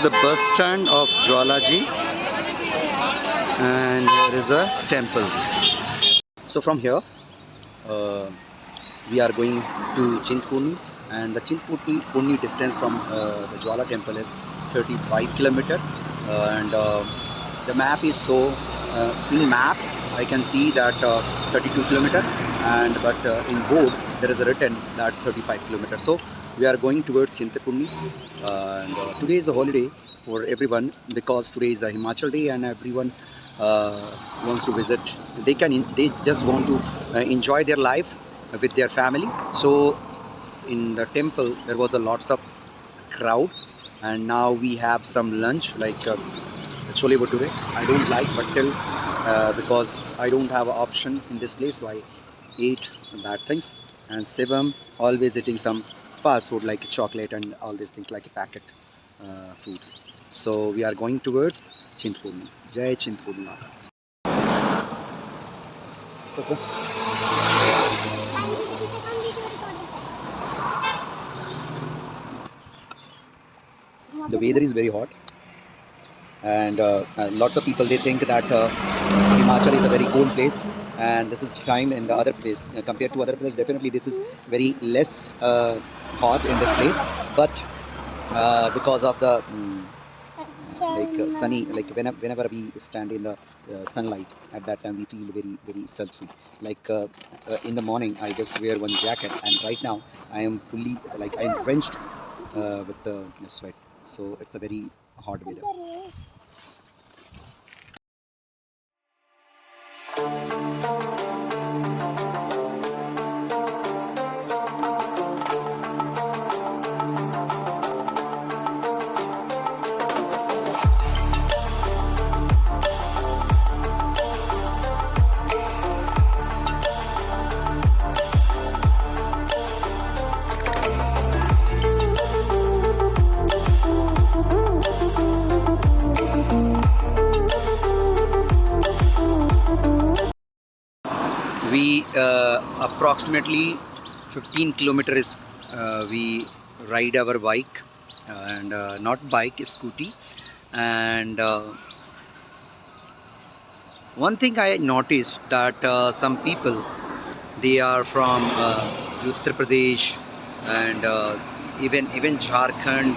the bus stand of Jwalaji, and there is a temple. So from here we are going to Chintpurni, and the Chintpurni distance from the Jwala temple is 35 kilometer, and the map is so in map I can see that 32 kilometer, and but in board there is a written that 35 kilometer. So we are going towards Chintpurni, and today is a holiday for everyone because today is a Himachal day, and everyone wants to visit. They just want to enjoy their life with their family. So in the temple there was a lots of crowd, and now we have some lunch like chole bhature. I don't like, but still because I don't have an option in this place, so I ate that things. And Shivam always eating some fast food like chocolate and all these things like packet foods. So we are going towards Chintpurni. Jai Chintpurni Mata. The weather is very hot, and lots of people they think that Himachal is a very cold place, and this is time in the other place compared to other place. Definitely, this is very less hot in this place, but because of the sunny, like whenever we stand in the sunlight, at that time we feel very sultry. Like in the morning, I just wear one jacket, and right now I am fully like I am drenched with the sweats. So it's a very hot weather. We approximately 15 kilometers we ride our bike, and not bike, scooty. And one thing I noticed that some people they are from Uttar Pradesh, and even Jharkhand,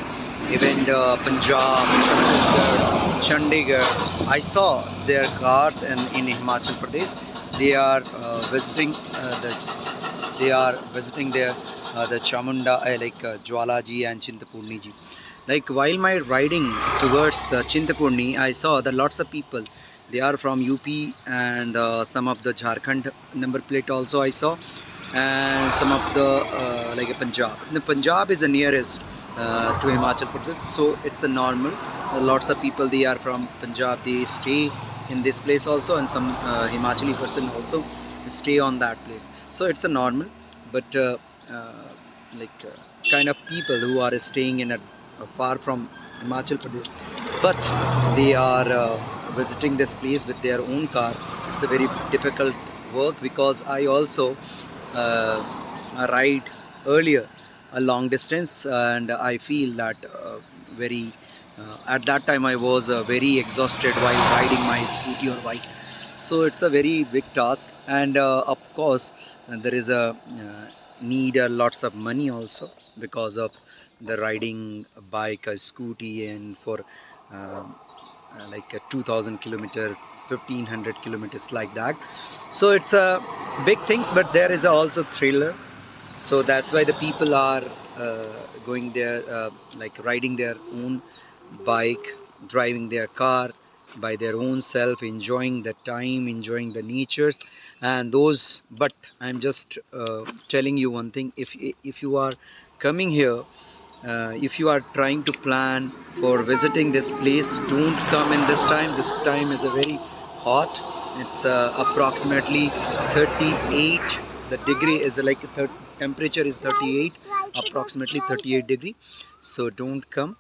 even Punjab, Chhattisgarh, Chandigarh. I saw their cars in Himachal Pradesh. They are visiting their the Chamunda Jwalaji and Chintapurni ji. Like while my riding towards Chintapurni, I saw that lots of people they are from UP, and some of the Jharkhand number plate also I saw, and some of the like Punjab. The Punjab is the nearest to Himachal Pradesh, so it's a normal. Lots of people they are from Punjab. They stay in this place also, and some Himachali person also stay on that place. So it's a normal, but kind of people who are staying in a far from Himachal Pradesh, but they are visiting this place with their own car. It's a very difficult work because I also ride earlier a long distance, and I feel that very at that time I was very exhausted while riding my scooty or bike. So it's a very big task, and of course there is a need lots of money also because of the riding a bike, a scooty, and for like a 2000 kilometer, 1500 kilometers like that. So it's a big things, but there is also thriller. So that's why the people are going there, like riding their own bike, driving their car by their own self, enjoying the time, enjoying the natures and those. But I'm just telling you one thing: if you are coming here, if you are trying to plan for visiting this place, don't come in this time. This time is a very hot. It's approximately 38. The degree is like temperature is 38, approximately 38 degree. So don't come.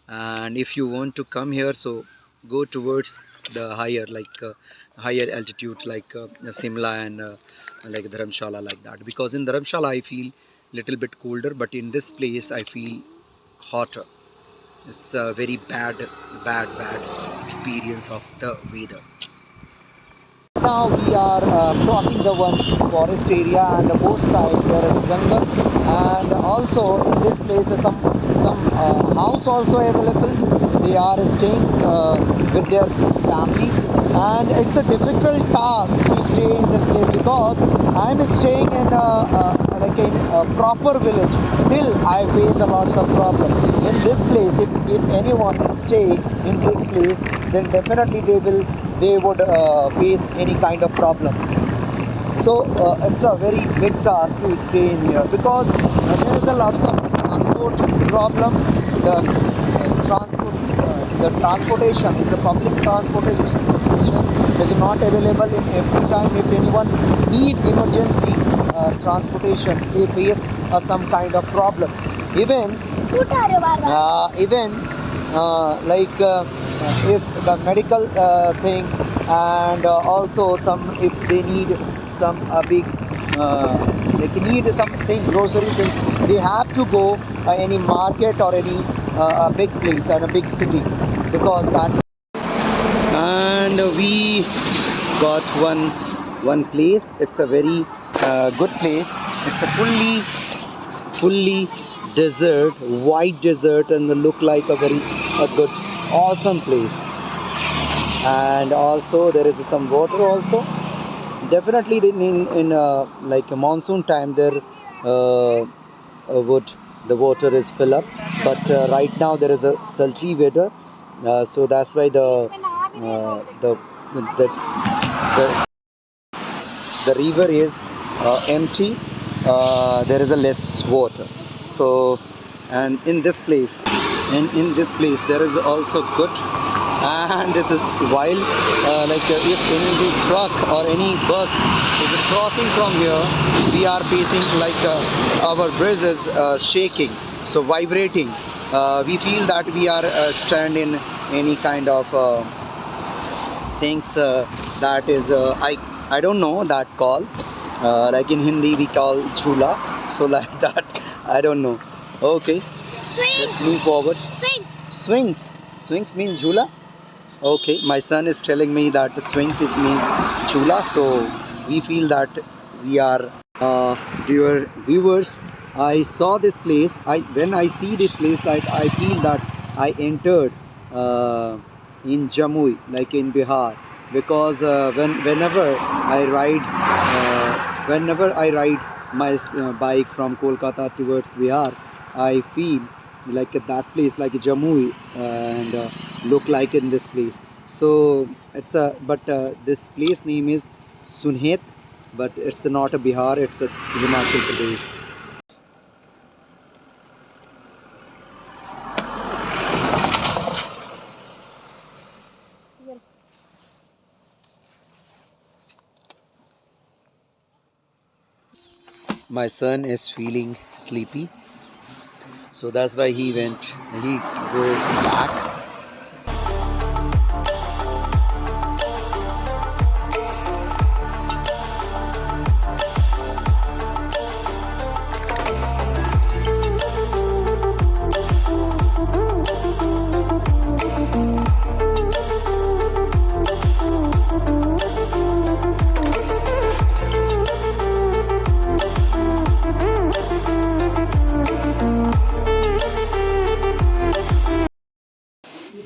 And if you want to come here, so go towards the higher higher altitude like Simla and like Dharamshala, like that, because in Dharamshala I feel little bit colder, but in this place I feel hotter. It's a very bad experience of the weather. Now we are crossing the one forest area, and on both sides there is a jungle, and also in this place some house also available. They are staying with their family, and it's a difficult task to stay in this place because I am staying in like in a proper village. Till I face a lots of problem in this place. If anyone stay in this place, then definitely they would face any kind of problem. So it's a very big task to stay in here because there is a lots of transport problem. The transportation is the public transportation is not available in every time. If anyone need emergency transportation, they face some kind of problem. Even like if the medical things, and also some if they need some big like need something grocery things, they have to go any market or any a big place and a big city because that. And we got one place. It's a very good place. It's a fully desert, white desert, and look like a very good awesome place. And also there is some water also. Definitely in like a monsoon time there would the water is fill up, but right now there is a sultry weather, so that's why the the river is empty. There is a less water. So, and in this place there is also good, and it is while like if any big truck or any bus is crossing from here, we are facing like our bridges shaking, so vibrating. We feel that we are stand in any kind of things that is I don't know that call, like in Hindi we call chula, so like that I don't know. Okay, let's move forward. Swings means jhula. Okay, my son is telling me that swings means chula, so we feel that we are dear viewers. I saw this place. When I see this place, like I feel that I entered in Jamui, like in Bihar, because whenever I ride my bike from Kolkata towards Bihar, I feel like at that place, like Jamui, and look like in this place. So it's a but this place name is Sunhet, but it's not a Bihar, it's a Himachal Pradesh. My son is feeling sleepy, so that's why he go back.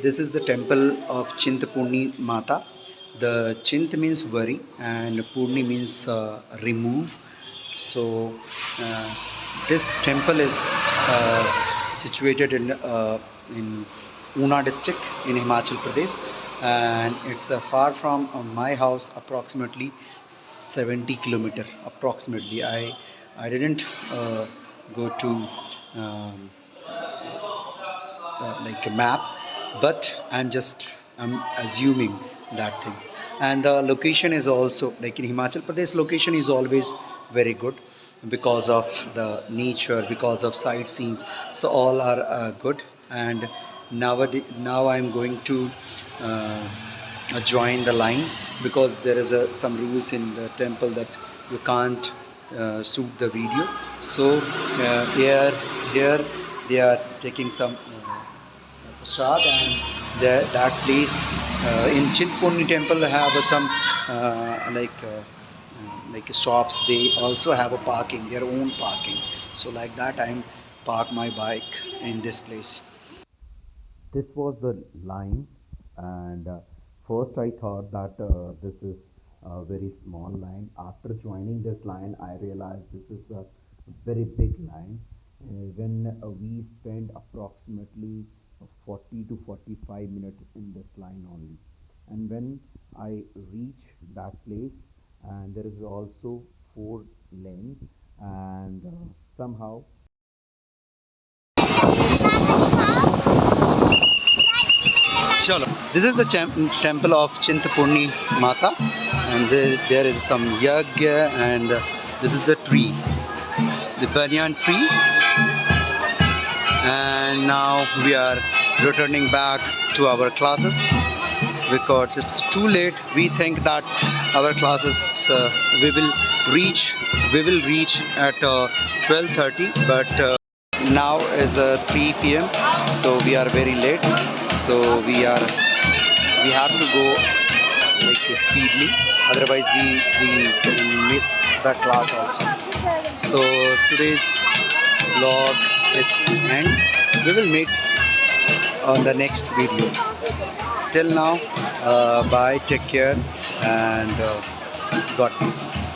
This is the temple of Chintpurni Mata. The Chint means worry and Purni means remove. So this temple is situated in Una district in Himachal Pradesh, and it's far from my house, approximately 70 kilometer. Approximately, I didn't go to um, like a map, but I'm assuming that things. And the location is also like in Himachal Pradesh. Location is always very good because of the nature, because of sightseeing. So all are good. And now I'm going to join the line because there is some rules in the temple that you can't shoot the video. So here they are taking some prasad, and that place in Chintpurni Temple have some like shops. They also have a parking, their own parking. So like that, I'm park my bike in this place. This was the line, and first I thought that this is a very small line. After joining this line, I realized this is a very big line. When we spend approximately 40 to 45 minutes in this line only, and when I reach that place, and there is also 4 lane, and somehow Chalo. This is the temple of Chintpurni Mata, and there is some yagya, and this is the tree, the banyan tree. And now we are returning back to our classes because it's too late. We think that our classes we will reach at 12:30, but now is 3 p.m. so we are very late. So we have to go like speedily, otherwise we can miss the class also. So today's vlog it's end. We will meet on the next video. Till now, bye, take care, and God bless you.